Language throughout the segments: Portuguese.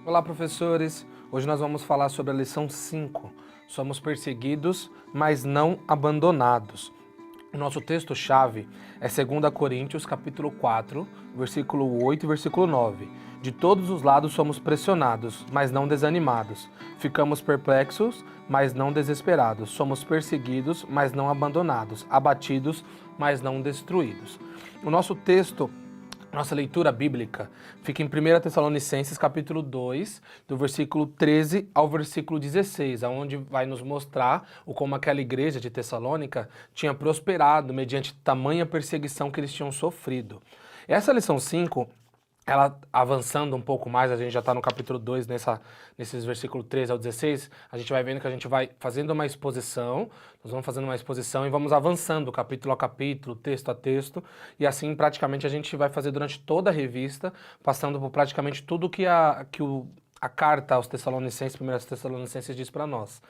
Olá, professores! Hoje nós vamos falar sobre a lição 5. Somos perseguidos, mas não abandonados. O nosso texto-chave é 2 Coríntios, capítulo 4, versículo 8 e versículo 9. De todos os lados somos pressionados, mas não desanimados. Ficamos perplexos, mas não desesperados. Somos perseguidos, mas não abandonados. Abatidos, mas não destruídos. O nosso texto, nossa leitura bíblica, fica em 1 Tessalonicenses, capítulo 2, do versículo 13 ao versículo 16, onde vai nos mostrar como aquela igreja de Tessalônica tinha prosperado mediante tamanha perseguição que eles tinham sofrido. Essa lição 5, ela avançando um pouco mais, a gente já está no capítulo 2, nesses versículos 13 ao 16, a gente vai vendo que a gente vai fazendo uma exposição, nós vamos fazendo uma exposição e vamos avançando capítulo a capítulo, texto a texto, e assim praticamente a gente vai fazer durante toda a revista, passando por praticamente tudo que a carta aos Tessalonicenses, 1 Tessalonicenses diz para nós.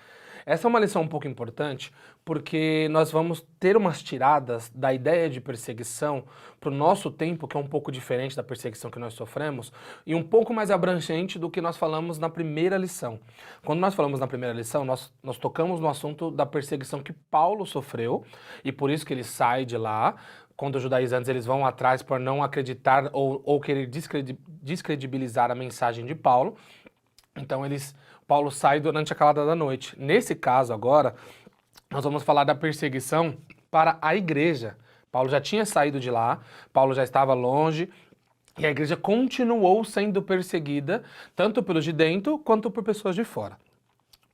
Essa é uma lição um pouco importante, porque nós vamos ter umas tiradas da ideia de perseguição para o nosso tempo, que é um pouco diferente da perseguição que nós sofremos, e um pouco mais abrangente do que nós falamos na primeira lição. Quando nós falamos na primeira lição, nós tocamos no assunto da perseguição que Paulo sofreu, e por isso que ele sai de lá. Quando os judaizantes eles vão atrás por não acreditar ou querer descredibilizar a mensagem de Paulo, então Paulo sai durante a calada da noite. Nesse caso agora, nós vamos falar da perseguição para a igreja. Paulo já tinha saído de lá, Paulo já estava longe, e a igreja continuou sendo perseguida, tanto pelos de dentro quanto por pessoas de fora.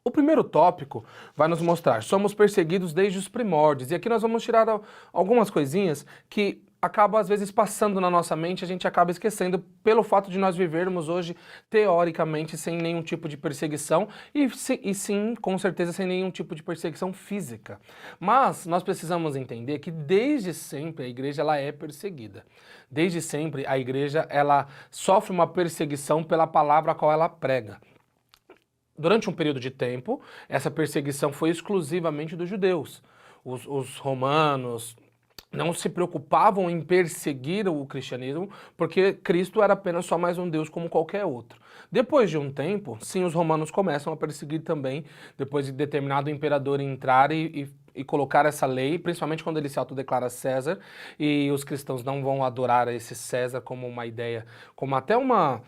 O primeiro tópico vai nos mostrar, somos perseguidos desde os primórdios, e aqui nós vamos tirar algumas coisinhas que acabam às vezes passando na nossa mente, a gente acaba esquecendo pelo fato de nós vivermos hoje teoricamente sem nenhum tipo de perseguição e sim, com certeza, sem nenhum tipo de perseguição física. Mas nós precisamos entender que desde sempre a igreja ela é perseguida. Desde sempre a igreja ela sofre uma perseguição pela palavra a qual ela prega. Durante um período de tempo, essa perseguição foi exclusivamente dos judeus. Os romanos não se preocupavam em perseguir o cristianismo, porque Cristo era apenas só mais um Deus como qualquer outro. Depois de um tempo, sim, os romanos começam a perseguir também, depois de determinado imperador entrar e colocar essa lei, principalmente quando ele se autodeclara César, e os cristãos não vão adorar esse César como uma ideia, como até uma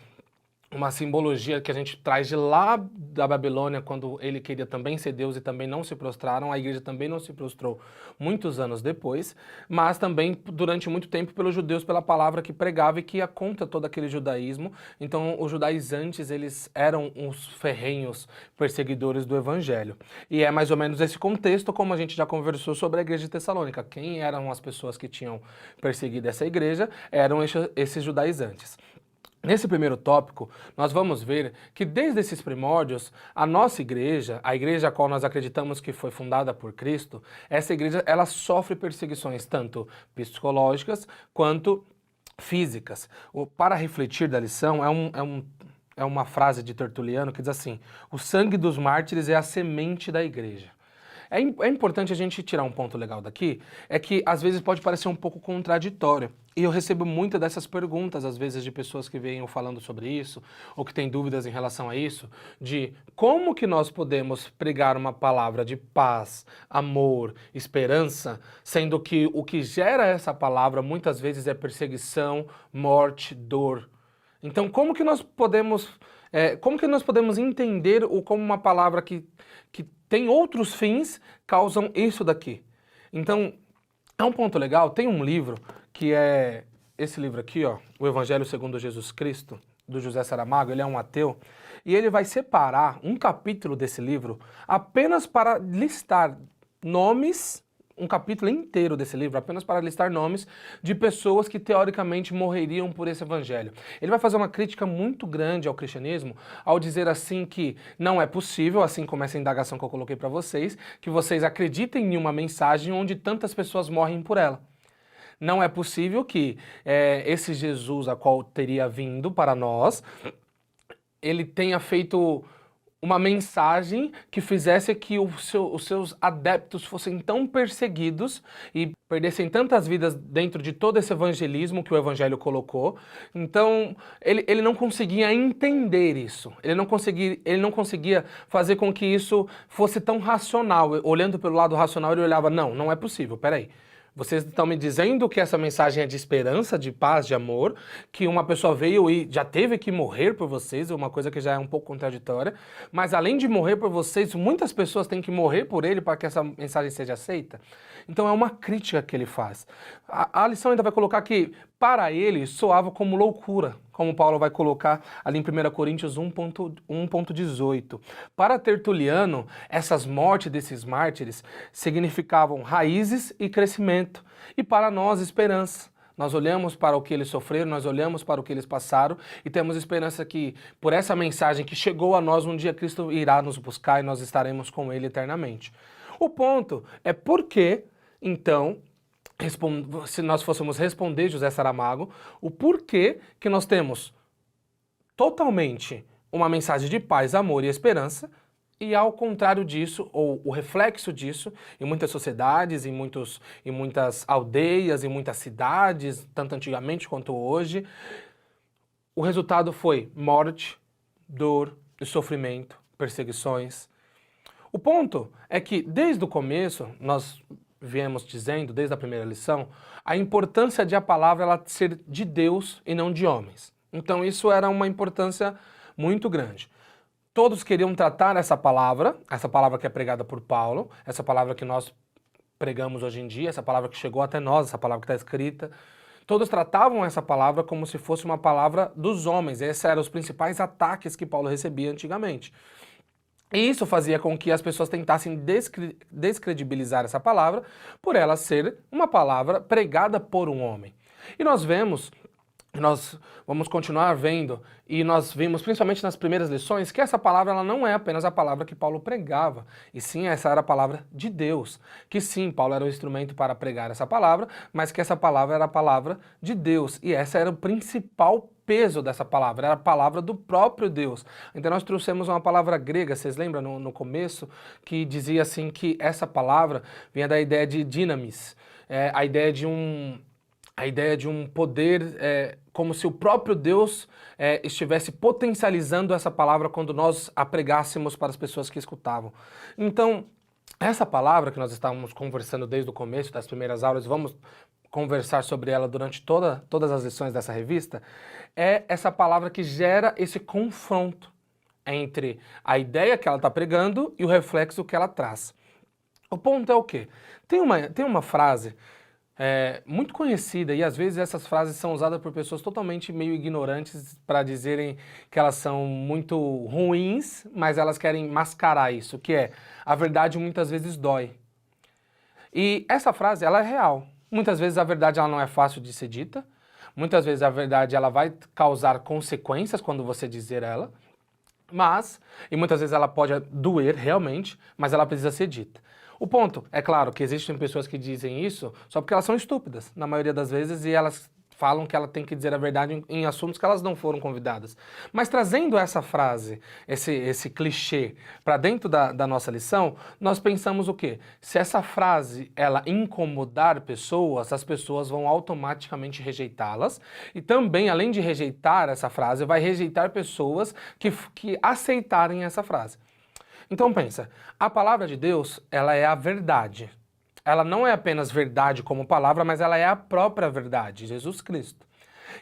simbologia que a gente traz de lá da Babilônia, quando ele queria também ser Deus e também não se prostraram, a igreja também não se prostrou muitos anos depois, mas também durante muito tempo pelos judeus, pela palavra que pregava e que ia contra todo aquele judaísmo. Então os judaizantes, eles eram os ferrenhos perseguidores do evangelho. E é mais ou menos esse contexto, como a gente já conversou sobre a igreja de Tessalônica. Quem eram as pessoas que tinham perseguido essa igreja? Eram esses judaizantes. Nesse primeiro tópico, nós vamos ver que desde esses primórdios, a nossa igreja, a igreja a qual nós acreditamos que foi fundada por Cristo, essa igreja ela sofre perseguições tanto psicológicas quanto físicas. Para refletir da lição, é uma frase de Tertuliano que diz assim: o sangue dos mártires é a semente da igreja. É importante a gente tirar um ponto legal daqui, é que às vezes pode parecer um pouco contraditório. E eu recebo muitas dessas perguntas, às vezes, de pessoas que vêm falando sobre isso, ou que têm dúvidas em relação a isso, de como que nós podemos pregar uma palavra de paz, amor, esperança, sendo que o que gera essa palavra muitas vezes é perseguição, morte, dor. Então, como que nós podemos entender como uma palavra que tem outros fins causam isso daqui? Então, é um ponto legal, tem um livro que é esse livro aqui, ó, O Evangelho segundo Jesus Cristo, do José Saramago, ele é um ateu, e ele vai separar um capítulo desse livro apenas para listar nomes, um capítulo inteiro desse livro, apenas para listar nomes de pessoas que teoricamente morreriam por esse evangelho. Ele vai fazer uma crítica muito grande ao cristianismo, ao dizer assim que não é possível, assim como essa indagação que eu coloquei para vocês, que vocês acreditem em uma mensagem onde tantas pessoas morrem por ela. Não é possível que esse Jesus a qual teria vindo para nós, ele tenha feito uma mensagem que fizesse que os seus adeptos fossem tão perseguidos e perdessem tantas vidas dentro de todo esse evangelismo que o evangelho colocou. Então, ele não conseguia entender isso. Ele não conseguia fazer com que isso fosse tão racional. Olhando pelo lado racional, ele olhava, não é possível, peraí. Vocês estão me dizendo que essa mensagem é de esperança, de paz, de amor, que uma pessoa veio e já teve que morrer por vocês, uma coisa que já é um pouco contraditória, mas além de morrer por vocês, muitas pessoas têm que morrer por ele para que essa mensagem seja aceita? Então é uma crítica que ele faz. A lição ainda vai colocar que, para ele, soava como loucura, como Paulo vai colocar ali em 1 Coríntios 1,18. Para Tertuliano, essas mortes desses mártires significavam raízes e crescimento, e para nós, esperança. Nós olhamos para o que eles sofreram, nós olhamos para o que eles passaram e temos esperança que, por essa mensagem que chegou a nós, um dia Cristo irá nos buscar e nós estaremos com Ele eternamente. O ponto é por que, então, se nós fôssemos responder José Saramago, o porquê que nós temos totalmente uma mensagem de paz, amor e esperança, e ao contrário disso, ou o reflexo disso, em muitas sociedades, em muitas aldeias, em muitas cidades, tanto antigamente quanto hoje, o resultado foi morte, dor e sofrimento, perseguições. O ponto é que, desde o começo, nós viemos dizendo, desde a primeira lição, a importância de a palavra ela ser de Deus e não de homens. Então isso era uma importância muito grande. Todos queriam tratar essa palavra que é pregada por Paulo, essa palavra que nós pregamos hoje em dia, essa palavra que chegou até nós, essa palavra que está escrita. Todos tratavam essa palavra como se fosse uma palavra dos homens. Esses eram os principais ataques que Paulo recebia antigamente. E isso fazia com que as pessoas tentassem descredibilizar essa palavra por ela ser uma palavra pregada por um homem. E nós vamos continuar vendo, e nós vimos principalmente nas primeiras lições, que essa palavra ela não é apenas a palavra que Paulo pregava, e sim essa era a palavra de Deus. Que sim, Paulo era o instrumento para pregar essa palavra, mas que essa palavra era a palavra de Deus, e essa era o principal peso dessa palavra, era a palavra do próprio Deus. Então nós trouxemos uma palavra grega, vocês lembram no começo, que dizia assim que essa palavra vinha da ideia de dinamis, a ideia de um poder, como se o próprio Deus estivesse potencializando essa palavra quando nós a pregássemos para as pessoas que escutavam. Então, essa palavra que nós estávamos conversando desde o começo das primeiras aulas, vamos conversar sobre ela durante todas as lições dessa revista, é essa palavra que gera esse confronto entre a ideia que ela está pregando e o reflexo que ela traz. O ponto é o quê? Tem uma frase muito conhecida, e às vezes essas frases são usadas por pessoas totalmente meio ignorantes para dizerem que elas são muito ruins, mas elas querem mascarar isso, que é: a verdade muitas vezes dói. E essa frase, ela é real. Muitas vezes a verdade ela não é fácil de ser dita, muitas vezes a verdade ela vai causar consequências quando você dizer ela, e muitas vezes ela pode doer realmente, mas ela precisa ser dita. O ponto, é claro que existem pessoas que dizem isso só porque elas são estúpidas, na maioria das vezes, e elas falam que ela tem que dizer a verdade em assuntos que elas não foram convidadas. Mas trazendo essa frase, esse clichê para dentro da nossa lição, nós pensamos o quê? Se essa frase ela incomodar pessoas, as pessoas vão automaticamente rejeitá-las, e também, além de rejeitar essa frase, vai rejeitar pessoas que aceitarem essa frase. Então pensa, a palavra de Deus, ela é a verdade. Ela não é apenas verdade como palavra, mas ela é a própria verdade, Jesus Cristo.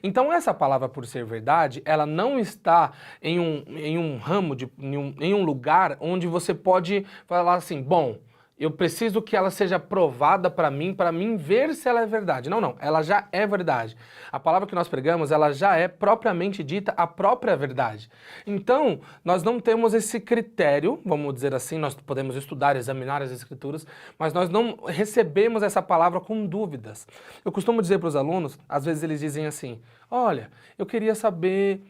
Então essa palavra, por ser verdade, ela não está em um ramo, em um lugar onde você pode falar assim, bom, eu preciso que ela seja provada para mim ver se ela é verdade. Não, ela já é verdade. A palavra que nós pregamos, ela já é propriamente dita a própria verdade. Então, nós não temos esse critério, vamos dizer assim, nós podemos estudar, examinar as escrituras, mas nós não recebemos essa palavra com dúvidas. Eu costumo dizer para os alunos, às vezes eles dizem assim, olha, eu queria saber,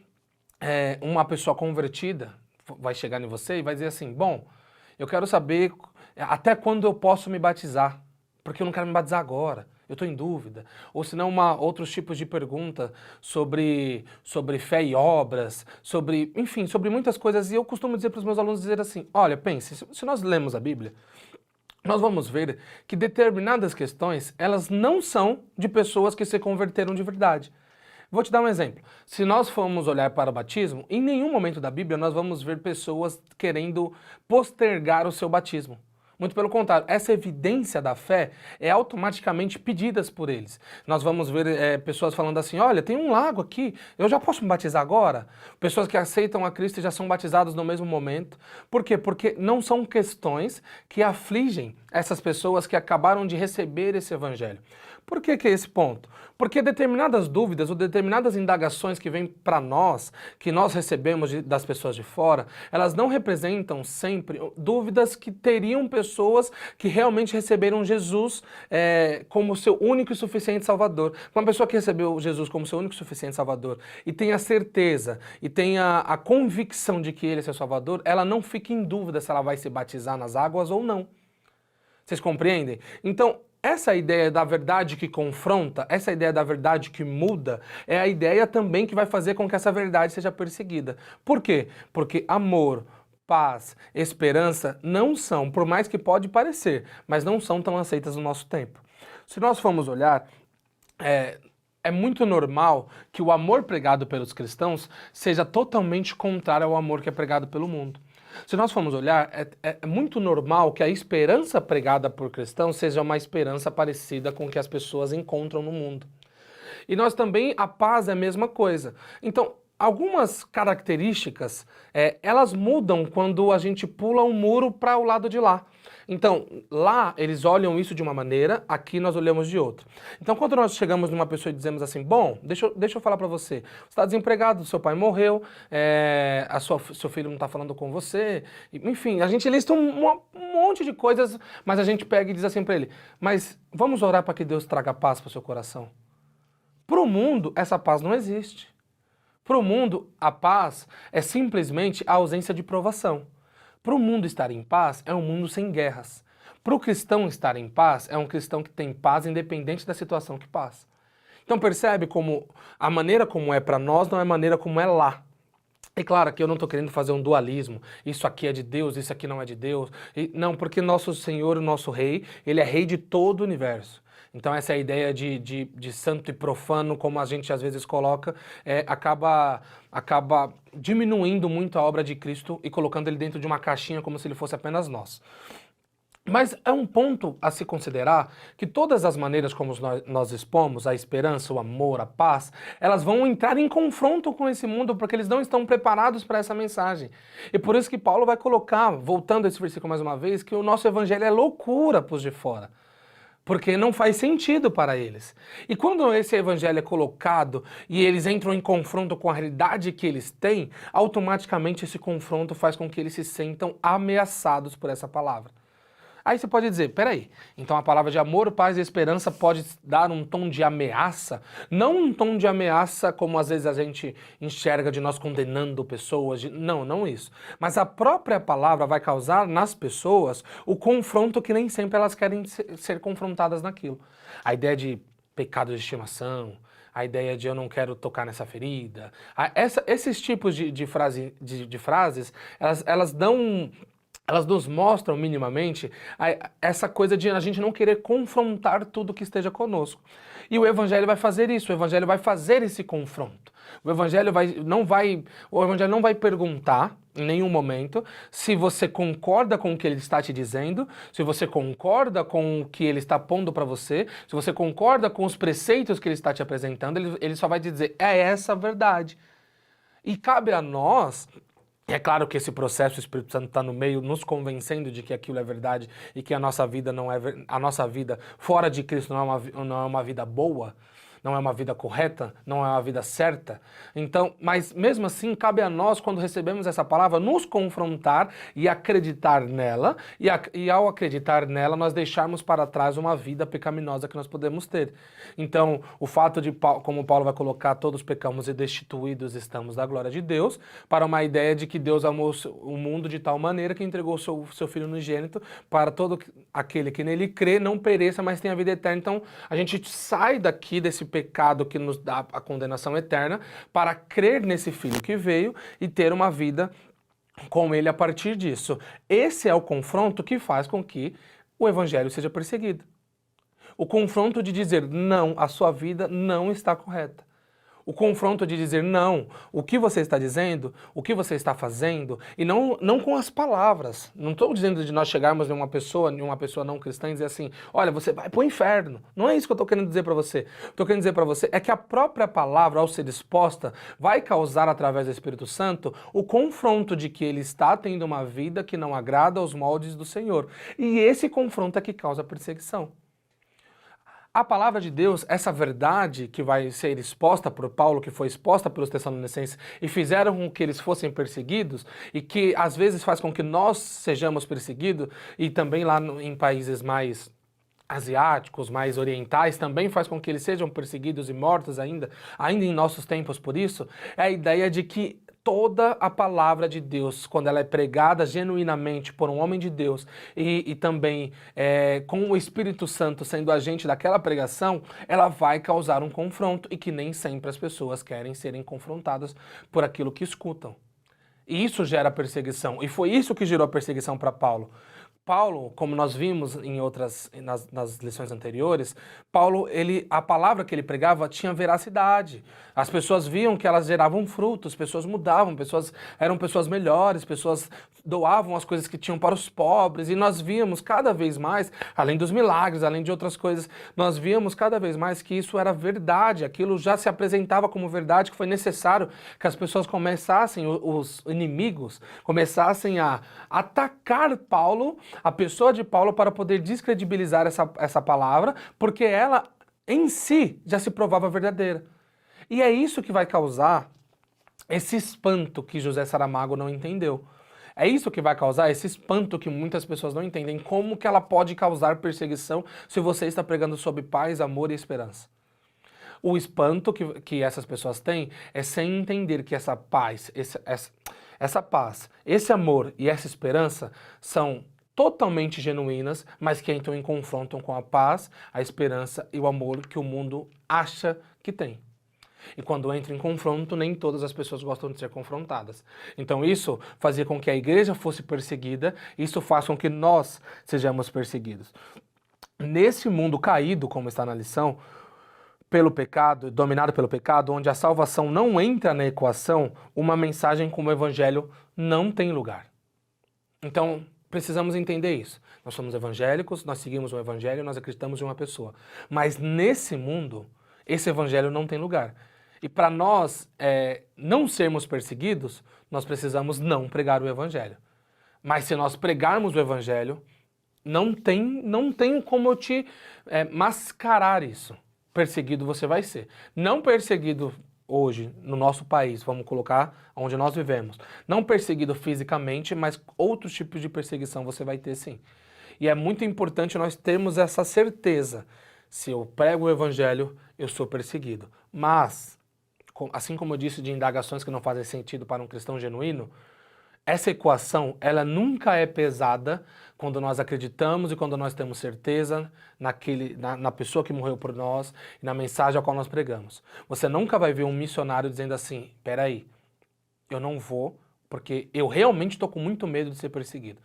uma pessoa convertida vai chegar em você e vai dizer assim, bom, eu quero saber até quando eu posso me batizar, porque eu não quero me batizar agora. Eu estou em dúvida. Ou se não, outros tipos de pergunta sobre fé e obras, enfim, sobre muitas coisas. E eu costumo dizer para os meus alunos, dizer assim, olha, pense, se nós lemos a Bíblia, nós vamos ver que determinadas questões, elas não são de pessoas que se converteram de verdade. Vou te dar um exemplo. Se nós formos olhar para o batismo, em nenhum momento da Bíblia nós vamos ver pessoas querendo postergar o seu batismo. Muito pelo contrário, essa evidência da fé é automaticamente pedida por eles. Nós vamos ver pessoas falando assim, olha, tem um lago aqui, eu já posso me batizar agora? Pessoas que aceitam a Cristo e já são batizadas no mesmo momento. Por quê? Porque não são questões que afligem essas pessoas que acabaram de receber esse evangelho. Por que é esse ponto? Porque determinadas dúvidas ou determinadas indagações que vêm para nós, que nós recebemos das pessoas de fora, elas não representam sempre dúvidas que teriam pessoas que realmente receberam Jesus como seu único e suficiente Salvador. Uma pessoa que recebeu Jesus como seu único e suficiente Salvador e tem a certeza e tem a convicção de que Ele é seu Salvador, ela não fica em dúvida se ela vai se batizar nas águas ou não. Vocês compreendem? Então, essa ideia da verdade que confronta, essa ideia da verdade que muda, é a ideia também que vai fazer com que essa verdade seja perseguida. Por quê? Porque amor, paz, esperança não são, por mais que pode parecer, mas não são tão aceitas no nosso tempo. Se nós formos olhar, é muito normal que o amor pregado pelos cristãos seja totalmente contrário ao amor que é pregado pelo mundo. Se nós formos olhar, é muito normal que a esperança pregada por cristãos seja uma esperança parecida com o que as pessoas encontram no mundo. E nós também, a paz é a mesma coisa. Então, algumas características, elas mudam quando a gente pula um muro para o lado de lá. Então, lá eles olham isso de uma maneira, aqui nós olhamos de outra. Então, quando nós chegamos numa pessoa e dizemos assim, bom, deixa eu falar para você, você está desempregado, seu pai morreu, seu filho não está falando com você, enfim, a gente lista um monte de coisas, mas a gente pega e diz assim para ele, mas vamos orar para que Deus traga paz para o seu coração. Para o mundo, essa paz não existe. Para o mundo, a paz é simplesmente a ausência de provação. Para o mundo estar em paz, é um mundo sem guerras. Para o cristão estar em paz, é um cristão que tem paz independente da situação que passa. Então percebe como a maneira como é para nós não é a maneira como é lá. E claro que eu não estou querendo fazer um dualismo, isso aqui é de Deus, isso aqui não é de Deus. Não, porque nosso Senhor, o nosso Rei, Ele é Rei de todo o universo. Então essa ideia de santo e profano, como a gente às vezes coloca, acaba diminuindo muito a obra de Cristo e colocando ele dentro de uma caixinha como se ele fosse apenas nós. Mas é um ponto a se considerar que todas as maneiras como nós expomos, a esperança, o amor, a paz, elas vão entrar em confronto com esse mundo porque eles não estão preparados para essa mensagem. E por isso que Paulo vai colocar, voltando a esse versículo mais uma vez, que o nosso evangelho é loucura para os de fora. Porque não faz sentido para eles. E quando esse evangelho é colocado e eles entram em confronto com a realidade que eles têm, automaticamente esse confronto faz com que eles se sintam ameaçados por essa palavra. Aí você pode dizer, peraí, então a palavra de amor, paz e esperança pode dar um tom de ameaça? Não um tom de ameaça como às vezes a gente enxerga de nós condenando pessoas, não isso. Mas a própria palavra vai causar nas pessoas o confronto que nem sempre elas querem ser confrontadas naquilo. A ideia de pecado de estimação, a ideia de eu não quero tocar nessa ferida, esses tipos de frases, elas nos mostram minimamente essa coisa de a gente não querer confrontar tudo que esteja conosco. E o Evangelho vai fazer isso, o Evangelho vai fazer esse confronto. O Evangelho não vai perguntar em nenhum momento se você concorda com o que ele está te dizendo, se você concorda com o que ele está pondo para você, se você concorda com os preceitos que ele está te apresentando, ele só vai te dizer, é essa a verdade. E cabe a nós... É claro que esse processo, o Espírito Santo está no meio, nos convencendo de que aquilo é verdade e que a nossa vida não é a nossa vida fora de Cristo não é uma vida boa. não é uma vida correta, não é uma vida certa. Então, mas mesmo assim, cabe a nós, quando recebemos essa palavra, nos confrontar e acreditar nela, e ao acreditar nela, nós deixarmos para trás uma vida pecaminosa que nós podemos ter. Então, o fato de, como Paulo vai colocar, todos pecamos e destituídos estamos da glória de Deus, para uma ideia de que Deus amou o mundo de tal maneira que entregou seu Filho unigênito para todo aquele que nele crê, não pereça, mas tenha vida eterna. Então, a gente sai daqui desse pecado que nos dá a condenação eterna para crer nesse Filho que veio e ter uma vida com ele a partir disso. Esse é o confronto que faz com que o evangelho seja perseguido. O confronto de dizer, não, a sua vida não está correta. O confronto de dizer, não, o que você está dizendo, o que você está fazendo, e não com as palavras. Não estou dizendo de nós chegarmos em uma pessoa não cristã e dizer assim, olha, você vai para o inferno. Não é isso que eu estou querendo dizer para você. O que eu estou querendo dizer para você é que a própria palavra, ao ser exposta, vai causar, através do Espírito Santo, o confronto de que ele está tendo uma vida que não agrada aos moldes do Senhor. E esse confronto é que causa perseguição. A palavra de Deus, essa verdade que vai ser exposta por Paulo, que foi exposta pelos Tessalonicenses e fizeram com que eles fossem perseguidos e que às vezes faz com que nós sejamos perseguidos e também lá em países mais asiáticos, mais orientais, também faz com que eles sejam perseguidos e mortos ainda em nossos tempos por isso, é a ideia de que toda a palavra de Deus, quando ela é pregada genuinamente por um homem de Deus e também com o Espírito Santo sendo agente daquela pregação, ela vai causar um confronto e que nem sempre as pessoas querem serem confrontadas por aquilo que escutam. E isso gera perseguição, e foi isso que gerou a perseguição para Paulo. Paulo, como nós vimos nas lições anteriores, Paulo, a palavra que ele pregava tinha veracidade. As pessoas viam que elas geravam frutos, pessoas mudavam, eram pessoas melhores, pessoas doavam as coisas que tinham para os pobres, e nós víamos cada vez mais, além dos milagres, além de outras coisas, nós víamos cada vez mais que isso era verdade, aquilo já se apresentava como verdade, que foi necessário que as pessoas começassem, os inimigos, começassem a atacar Paulo, a pessoa de Paulo, para poder descredibilizar essa palavra, porque ela em si já se provava verdadeira. E é isso que vai causar esse espanto que José Saramago não entendeu. É isso que vai causar esse espanto que muitas pessoas não entendem. Como que ela pode causar perseguição se você está pregando sobre paz, amor e esperança? O espanto que essas pessoas têm é sem entender que essa paz, essa paz, esse amor e essa esperança são totalmente genuínas, mas que entram em confronto com a paz, a esperança e o amor que o mundo acha que tem. E quando entra em confronto, nem todas as pessoas gostam de ser confrontadas. Então isso fazia com que a igreja fosse perseguida, isso faz com que nós sejamos perseguidos. Nesse mundo caído, como está na lição, pelo pecado, dominado pelo pecado, onde a salvação não entra na equação, uma mensagem como o evangelho não tem lugar. Então, precisamos entender isso. Nós somos evangélicos, nós seguimos o evangelho, nós acreditamos em uma pessoa. Mas nesse mundo, esse evangelho não tem lugar. E para nós não sermos perseguidos, nós precisamos não pregar o evangelho. Mas se nós pregarmos o evangelho, não tem como eu te mascarar isso. Perseguido você vai ser. Não perseguido hoje no nosso país, vamos colocar onde nós vivemos. Não perseguido fisicamente, mas outros tipos de perseguição você vai ter sim. E é muito importante nós termos essa certeza. Se eu prego o evangelho, eu sou perseguido. Mas, assim como eu disse de indagações que não fazem sentido para um cristão genuíno, essa equação, ela nunca é pesada quando nós acreditamos e quando nós temos certeza na pessoa que morreu por nós e na mensagem a qual nós pregamos. Você nunca vai ver um missionário dizendo assim, peraí, eu não vou porque eu realmente estou com muito medo de ser perseguido.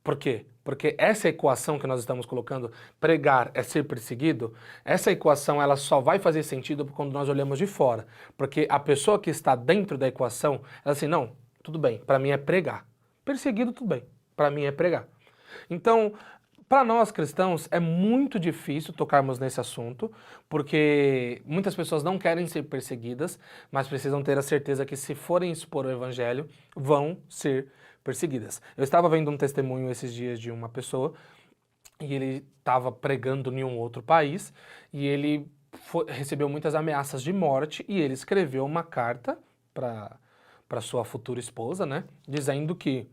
Por quê? Porque essa equação que nós estamos colocando, pregar é ser perseguido, essa equação ela só vai fazer sentido quando nós olhamos de fora. Porque a pessoa que está dentro da equação, ela assim, não, tudo bem, para mim é pregar. Perseguido, tudo bem, para mim é pregar. Então, para nós cristãos é muito difícil tocarmos nesse assunto, porque muitas pessoas não querem ser perseguidas, mas precisam ter a certeza que se forem expor o evangelho, vão ser perseguidas. Eu estava vendo um testemunho esses dias de uma pessoa, e ele estava pregando em um outro país, e ele recebeu muitas ameaças de morte e ele escreveu uma carta para sua futura esposa, né, dizendo que,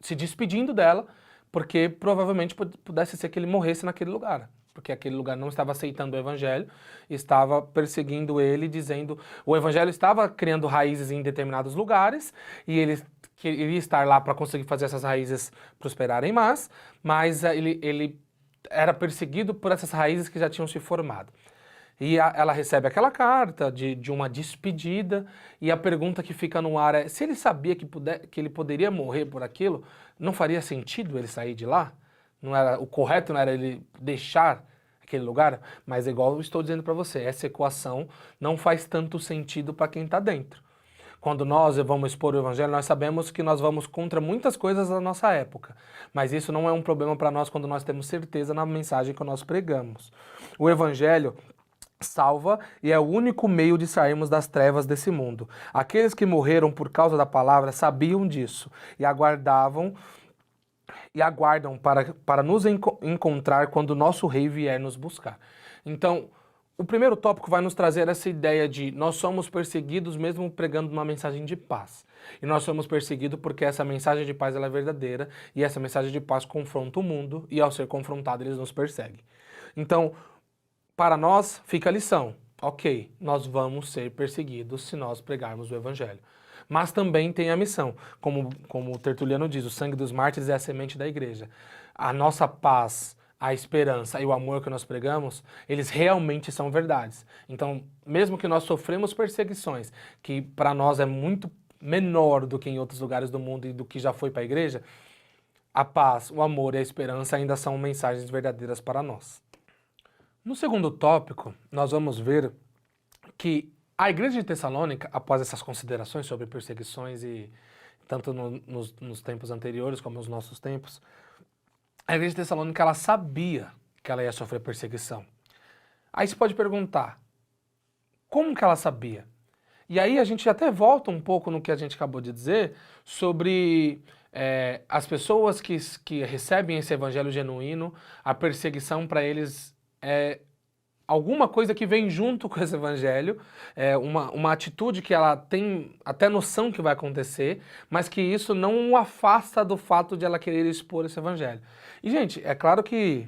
se despedindo dela, porque provavelmente pudesse ser que ele morresse naquele lugar, porque aquele lugar não estava aceitando o evangelho, estava perseguindo ele, dizendo, o evangelho estava criando raízes em determinados lugares, e ele queria estar lá para conseguir fazer essas raízes prosperarem mais, mas ele era perseguido por essas raízes que já tinham se formado. E ela recebe aquela carta de uma despedida, e a pergunta que fica no ar é, se ele sabia que ele poderia morrer por aquilo, não faria sentido ele sair de lá? Não era, o correto não era ele deixar aquele lugar? Mas igual eu estou dizendo para você, essa equação não faz tanto sentido para quem está dentro. Quando nós vamos expor o evangelho, nós sabemos que nós vamos contra muitas coisas da nossa época, mas isso não é um problema para nós quando nós temos certeza na mensagem que nós pregamos. O evangelho salva e é o único meio de sairmos das trevas desse mundo. Aqueles que morreram por causa da palavra sabiam disso e aguardam para nos encontrar quando o nosso rei vier nos buscar. Então, o primeiro tópico vai nos trazer essa ideia de nós somos perseguidos mesmo pregando uma mensagem de paz. E nós somos perseguidos porque essa mensagem de paz ela é verdadeira e essa mensagem de paz confronta o mundo e ao ser confrontado eles nos perseguem. Então, para nós fica a lição, ok, nós vamos ser perseguidos se nós pregarmos o evangelho. Mas também tem a missão, como o Tertuliano diz, o sangue dos mártires é a semente da igreja. A nossa paz, a esperança e o amor que nós pregamos, eles realmente são verdades. Então, mesmo que nós sofremos perseguições, que para nós é muito menor do que em outros lugares do mundo e do que já foi para a igreja, a paz, o amor e a esperança ainda são mensagens verdadeiras para nós. No segundo tópico, nós vamos ver que a igreja de Tessalônica, após essas considerações sobre perseguições, e tanto nos tempos anteriores como nos nossos tempos, a igreja de Tessalônica ela sabia que ela ia sofrer perseguição. Aí você pode perguntar, como que ela sabia? E aí a gente até volta um pouco no que a gente acabou de dizer sobre as pessoas que recebem esse evangelho genuíno, a perseguição para eles é alguma coisa que vem junto com esse evangelho, uma atitude que ela tem até noção que vai acontecer, mas que isso não o afasta do fato de ela querer expor esse evangelho. E, gente, é claro que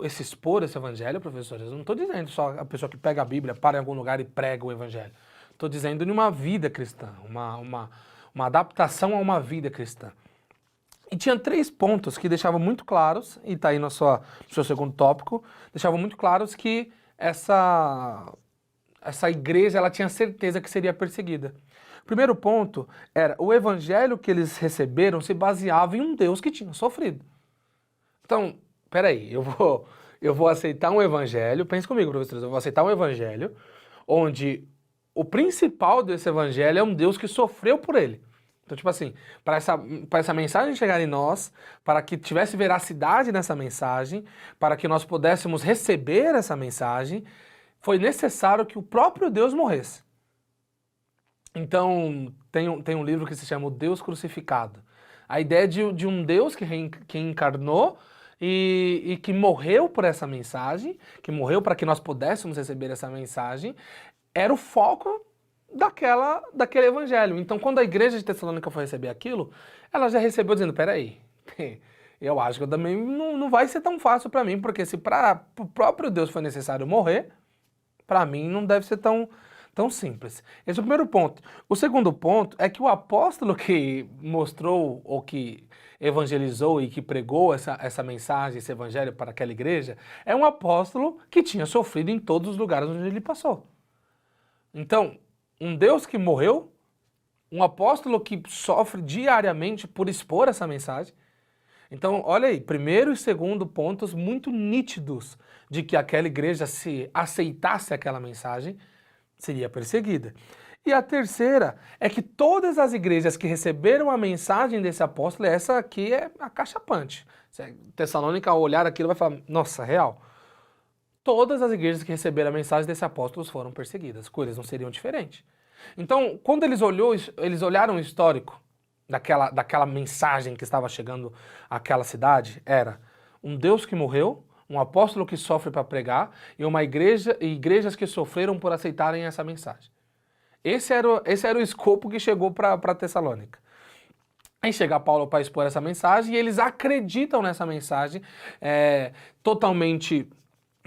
esse expor esse evangelho, professores, eu não estou dizendo só a pessoa que pega a Bíblia, para em algum lugar e prega o evangelho. Estou dizendo em uma vida cristã, uma adaptação a uma vida cristã. E tinha 3 pontos que deixavam muito claros, e está aí no seu segundo tópico, deixavam muito claros que essa igreja ela tinha certeza que seria perseguida. O primeiro ponto era, o evangelho que eles receberam se baseava em um Deus que tinha sofrido. Então, peraí, eu vou aceitar um evangelho, pense comigo, professores, eu vou aceitar um evangelho onde o principal desse evangelho é um Deus que sofreu por ele. Então, tipo assim, para essa mensagem chegar em nós, para que tivesse veracidade nessa mensagem, para que nós pudéssemos receber essa mensagem, foi necessário que o próprio Deus morresse. Então, tem um livro que se chama O Deus Crucificado. A ideia de um Deus que encarnou e que morreu por essa mensagem, que morreu para que nós pudéssemos receber essa mensagem, era o foco daquele evangelho. Então, quando a igreja de Tessalônica foi receber aquilo, ela já recebeu dizendo, peraí, eu acho que eu também não vai ser tão fácil para mim, porque se para o próprio Deus foi necessário morrer, para mim não deve ser tão simples. Esse é o primeiro ponto. O segundo ponto é que o apóstolo que mostrou, ou que evangelizou e que pregou essa mensagem, esse evangelho para aquela igreja, é um apóstolo que tinha sofrido em todos os lugares onde ele passou. Então, um Deus que morreu, um apóstolo que sofre diariamente por expor essa mensagem. Então, olha aí, primeiro e segundo pontos muito nítidos de que aquela igreja, se aceitasse aquela mensagem, seria perseguida. E a terceira é que todas as igrejas que receberam a mensagem desse apóstolo, essa aqui é acachapante. Se Tessalônica olhar aquilo vai falar, nossa, real. Todas as igrejas que receberam a mensagem desse apóstolo foram perseguidas, coisas não seriam diferentes. Então, quando eles olharam o histórico daquela mensagem que estava chegando àquela cidade, era um Deus que morreu, Um apóstolo que sofre para pregar e uma igreja e igrejas que sofreram por aceitarem essa mensagem. Esse era o escopo que chegou para Tessalônica. Aí chega Paulo para expor essa mensagem e eles acreditam nessa mensagem, totalmente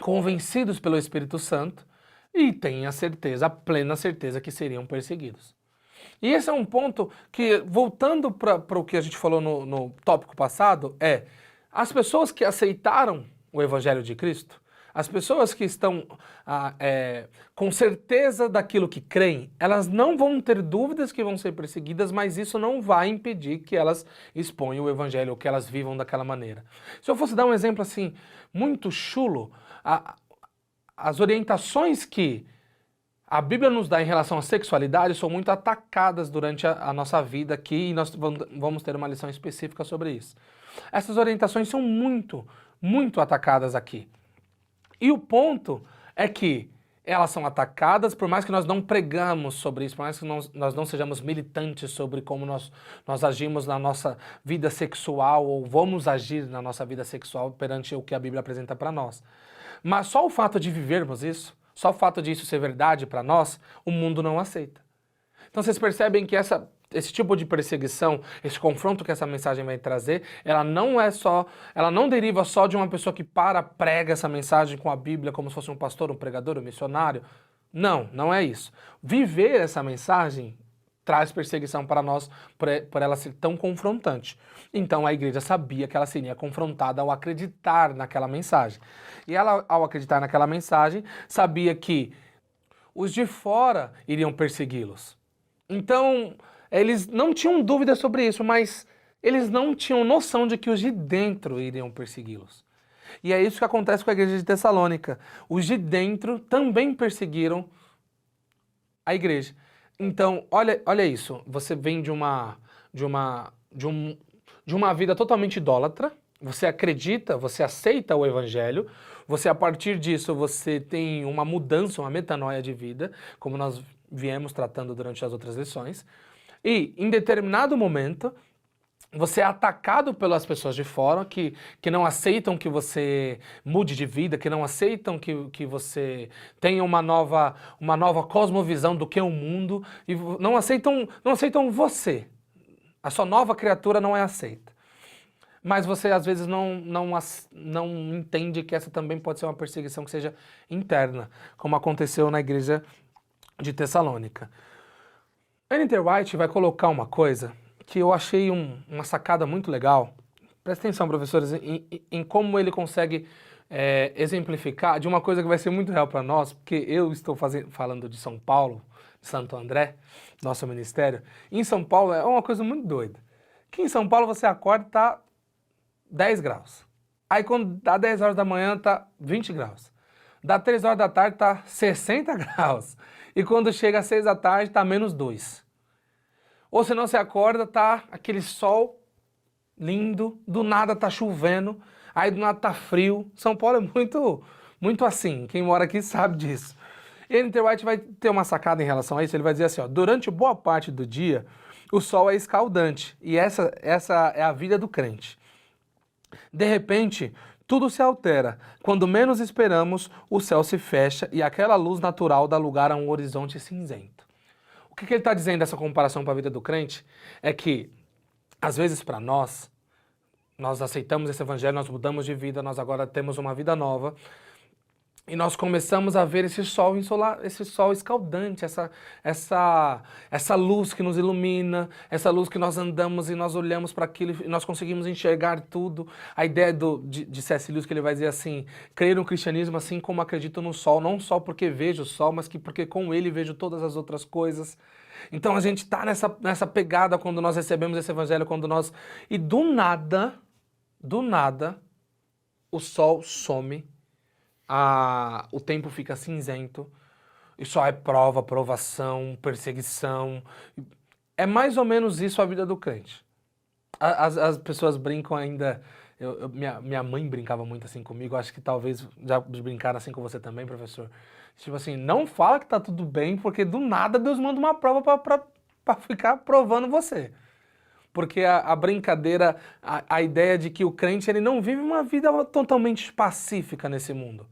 convencidos pelo Espírito Santo e têm a certeza, a plena certeza que seriam perseguidos. E esse é um ponto que, voltando para o que a gente falou no tópico passado, as pessoas que aceitaram o Evangelho de Cristo, as pessoas que estão com certeza daquilo que creem, elas não vão ter dúvidas que vão ser perseguidas, mas isso não vai impedir que elas exponham o Evangelho ou que elas vivam daquela maneira. Se eu fosse dar um exemplo assim, muito chulo, as orientações que a Bíblia nos dá em relação à sexualidade são muito atacadas durante a nossa vida aqui e nós vamos ter uma lição específica sobre isso. Essas orientações são muito, muito atacadas aqui. E o ponto é que elas são atacadas, por mais que nós não pregamos sobre isso, por mais que nós não sejamos militantes sobre como nós agimos na nossa vida sexual ou vamos agir na nossa vida sexual perante o que a Bíblia apresenta para nós. Mas só o fato de vivermos isso, só o fato disso ser verdade para nós, o mundo não aceita. Então vocês percebem que esse tipo de perseguição, esse confronto que essa mensagem vai trazer, ela não deriva só de uma pessoa que prega essa mensagem com a Bíblia como se fosse um pastor, um pregador, um missionário. Não, não é isso. Viver essa mensagem traz perseguição para nós por ela ser tão confrontante. Então a igreja sabia que ela seria confrontada ao acreditar naquela mensagem. E ela, ao acreditar naquela mensagem, sabia que os de fora iriam persegui-los. Então, eles não tinham dúvida sobre isso, mas eles não tinham noção de que os de dentro iriam persegui-los. E é isso que acontece com a igreja de Tessalônica. Os de dentro também perseguiram a igreja. Então, olha isso. Você vem de uma vida totalmente idólatra. Você acredita, você aceita o evangelho. Você, a partir disso, você tem uma mudança, uma metanoia de vida, como nós viemos tratando durante as outras lições. E, em determinado momento, você é atacado pelas pessoas de fora que não aceitam que você mude de vida, que não aceitam que você tenha uma nova cosmovisão do que é o mundo, e não aceitam você. A sua nova criatura não é aceita. Mas você, às vezes, não entende que essa também pode ser uma perseguição que seja interna, como aconteceu na igreja de Tessalônica. Ellen White vai colocar uma coisa que eu achei uma sacada muito legal. Presta atenção, professores, em como ele consegue exemplificar de uma coisa que vai ser muito real para nós, porque eu estou falando de São Paulo, de Santo André, nosso ministério. E em São Paulo é uma coisa muito doida. Que em São Paulo você acorda e tá 10 graus. Aí quando dá 10 horas da manhã tá 20 graus. Dá 3 horas da tarde tá 60 graus. E quando chega às 6 da tarde tá menos 2. Ou se não você acorda, tá aquele sol lindo, do nada tá chovendo, aí do nada tá frio. São Paulo é muito, muito assim, quem mora aqui sabe disso. E Ellen White vai ter uma sacada em relação a isso, ele vai dizer assim, ó, durante boa parte do dia, o sol é escaldante, e essa é a vida do crente. De repente, tudo se altera. Quando menos esperamos, o céu se fecha e aquela luz natural dá lugar a um horizonte cinzento. O que ele está dizendo dessa comparação para a vida do crente? É que, às vezes, para nós aceitamos esse evangelho, nós mudamos de vida, nós agora temos uma vida nova, e nós começamos a ver esse sol escaldante, essa luz que nos ilumina, essa luz que nós andamos e nós olhamos para aquilo e nós conseguimos enxergar tudo. A ideia de C.S. Lewis, que ele vai dizer assim, crer no cristianismo assim como acredito no sol, não só porque vejo o sol, mas porque com ele vejo todas as outras coisas. Então a gente está nessa pegada quando nós recebemos esse evangelho, e do nada, o sol some. O tempo fica cinzento, e só é prova, provação, perseguição. É mais ou menos isso a vida do crente. As pessoas brincam ainda, minha mãe brincava muito assim comigo, acho que talvez já brincaram assim com você também, professor. Tipo assim, não fala que tá tudo bem, porque do nada Deus manda uma prova para ficar provando você. porque a brincadeira, a ideia de que o crente ele não vive uma vida totalmente pacífica nesse mundo.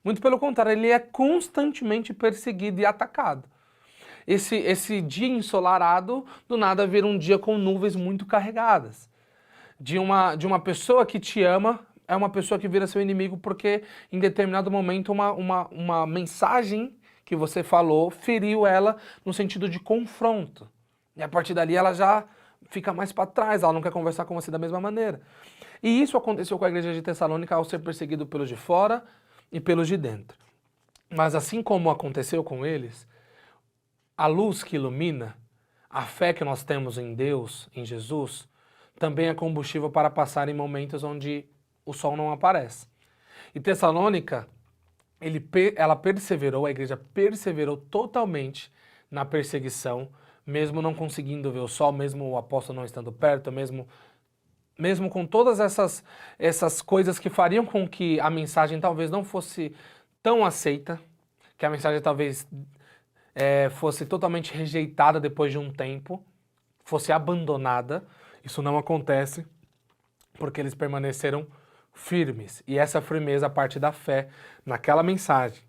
Muito pelo contrário, ele é constantemente perseguido e atacado. Esse dia ensolarado, do nada vira um dia com nuvens muito carregadas. De uma pessoa que te ama, é uma pessoa que vira seu inimigo porque em determinado momento uma mensagem que você falou feriu ela no sentido de confronto. E a partir dali ela já fica mais para trás, ela não quer conversar com você da mesma maneira. E isso aconteceu com a igreja de Tessalônica ao ser perseguido pelos de fora e pelos de dentro. Mas assim como aconteceu com eles, a luz que ilumina, a fé que nós temos em Deus, em Jesus, também é combustível para passar em momentos onde o sol não aparece. E Tessalônica, ela perseverou, a igreja perseverou totalmente na perseguição, mesmo não conseguindo ver o sol, mesmo o apóstolo não estando perto, mesmo com todas essas coisas que fariam com que a mensagem talvez não fosse tão aceita, que a mensagem talvez fosse totalmente rejeitada depois de um tempo, fosse abandonada. Isso não acontece porque eles permaneceram firmes. E essa firmeza parte da fé naquela mensagem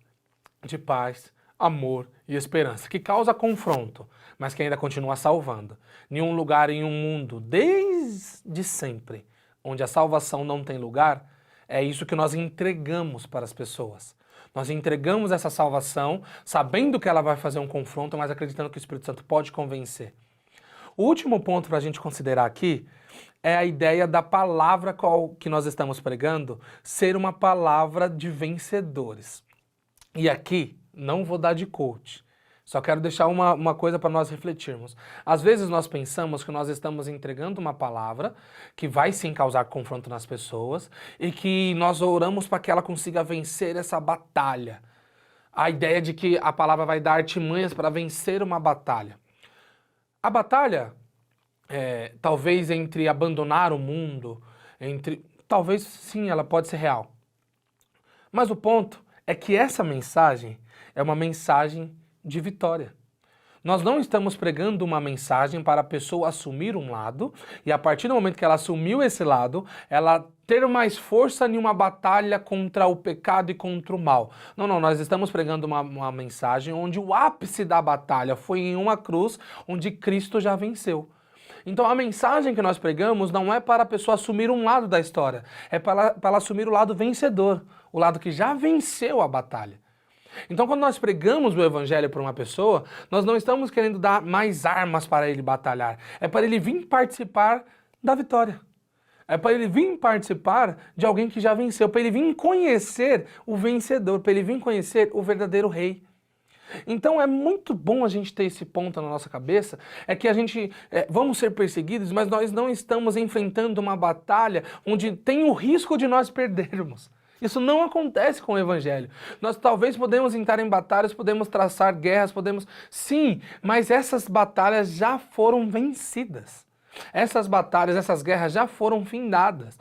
de paz, amor e esperança, que causa confronto, mas que ainda continua salvando. Nenhum lugar em um mundo, desde sempre, onde a salvação não tem lugar, é isso que nós entregamos para as pessoas. Nós entregamos essa salvação sabendo que ela vai fazer um confronto, mas acreditando que o Espírito Santo pode convencer. O último ponto para a gente considerar aqui é a ideia da palavra que nós estamos pregando ser uma palavra de vencedores. E aqui, não vou dar de coach, só quero deixar uma coisa para nós refletirmos. Às vezes nós pensamos que nós estamos entregando uma palavra que vai sim causar confronto nas pessoas e que nós oramos para que ela consiga vencer essa batalha. A ideia de que a palavra vai dar artimanhas para vencer uma batalha. A batalha, talvez entre abandonar o mundo, talvez sim, ela pode ser real. Mas o ponto é que essa mensagem é uma mensagem de vitória. Nós não estamos pregando uma mensagem para a pessoa assumir um lado e a partir do momento que ela assumiu esse lado, ela ter mais força em uma batalha contra o pecado e contra o mal. Não, nós estamos pregando uma mensagem onde o ápice da batalha foi em uma cruz onde Cristo já venceu. Então a mensagem que nós pregamos não é para a pessoa assumir um lado da história, é para ela assumir o lado vencedor, o lado que já venceu a batalha. Então quando nós pregamos o evangelho para uma pessoa, nós não estamos querendo dar mais armas para ele batalhar, é para ele vir participar da vitória. É para ele vir participar de alguém que já venceu, para ele vir conhecer o vencedor, para ele vir conhecer o verdadeiro rei. Então é muito bom a gente ter esse ponto na nossa cabeça, é que a gente, vamos ser perseguidos, mas nós não estamos enfrentando uma batalha onde tem o risco de nós perdermos. Isso não acontece com o evangelho. Nós talvez podemos entrar em batalhas, podemos traçar guerras, sim, mas essas batalhas já foram vencidas. Essas batalhas, essas guerras já foram findadas.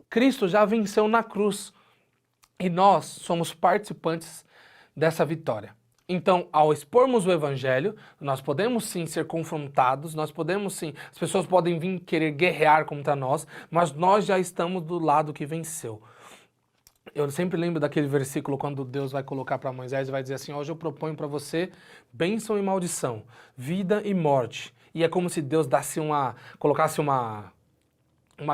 Cristo já venceu na cruz e nós somos participantes dessa vitória. Então, ao expormos o evangelho, nós podemos sim ser confrontados, nós podemos sim, as pessoas podem vir querer guerrear contra nós, mas nós já estamos do lado que venceu. Eu sempre lembro daquele versículo quando Deus vai colocar para Moisés e vai dizer assim, hoje eu proponho para você bênção e maldição, vida e morte. E é como se Deus colocasse uma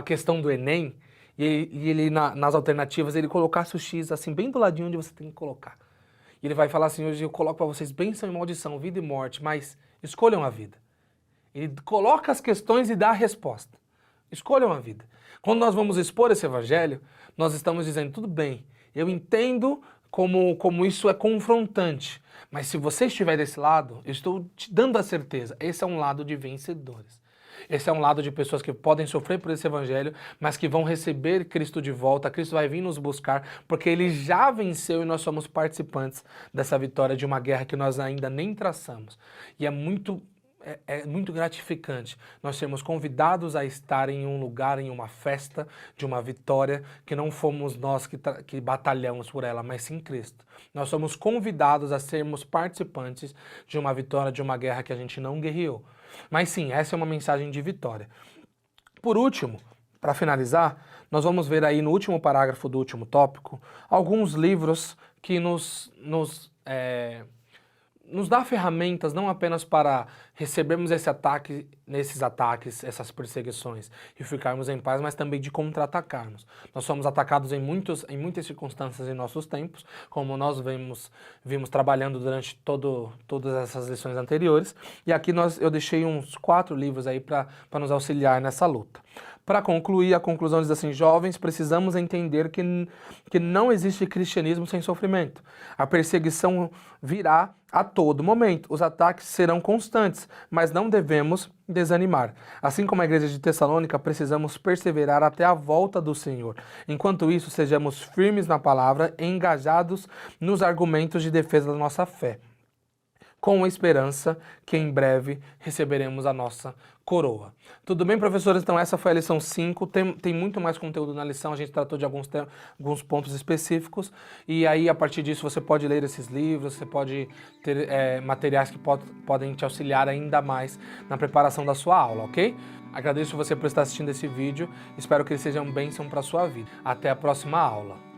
questão do Enem e ele nas alternativas ele colocasse o X assim bem do ladinho onde você tem que colocar. E ele vai falar assim, hoje eu coloco para vocês bênção e maldição, vida e morte, mas escolham a vida. Ele coloca as questões e dá a resposta. Escolham a vida. Quando nós vamos expor esse evangelho, nós estamos dizendo, tudo bem, eu entendo como isso é confrontante, mas se você estiver desse lado, eu estou te dando a certeza, esse é um lado de vencedores. Esse é um lado de pessoas que podem sofrer por esse evangelho, mas que vão receber Cristo de volta, Cristo vai vir nos buscar, porque Ele já venceu e nós somos participantes dessa vitória de uma guerra que nós ainda nem traçamos. E é muito gratificante nós sermos convidados a estar em um lugar, em uma festa de uma vitória que não fomos nós que batalhamos por ela, mas sim Cristo. Nós somos convidados a sermos participantes de uma vitória, de uma guerra que a gente não guerreou. Mas sim, essa é uma mensagem de vitória. por último, para finalizar, nós vamos ver aí no último parágrafo do último tópico alguns livros que nos dá ferramentas não apenas para recebermos nesses ataques, essas perseguições e ficarmos em paz, mas também de contra-atacarmos. Nós somos atacados em muitas circunstâncias em nossos tempos, como nós vimos trabalhando durante todas essas lições anteriores, e aqui eu deixei uns 4 livros aí para nos auxiliar nessa luta. Para concluir, a conclusão diz assim: jovens, precisamos entender que não existe cristianismo sem sofrimento. A perseguição virá a todo momento, os ataques serão constantes, mas não devemos desanimar. Assim como a igreja de Tessalônica, precisamos perseverar até a volta do Senhor. Enquanto isso, sejamos firmes na palavra e engajados nos argumentos de defesa da nossa fé, com a esperança que em breve receberemos a nossa coroa. Tudo bem, professores? Então essa foi a lição 5, tem muito mais conteúdo na lição, a gente tratou de alguns pontos específicos, e aí a partir disso você pode ler esses livros, você pode ter materiais que podem te auxiliar ainda mais na preparação da sua aula, ok? Agradeço você por estar assistindo esse vídeo, espero que ele seja um bênção para a sua vida. Até a próxima aula.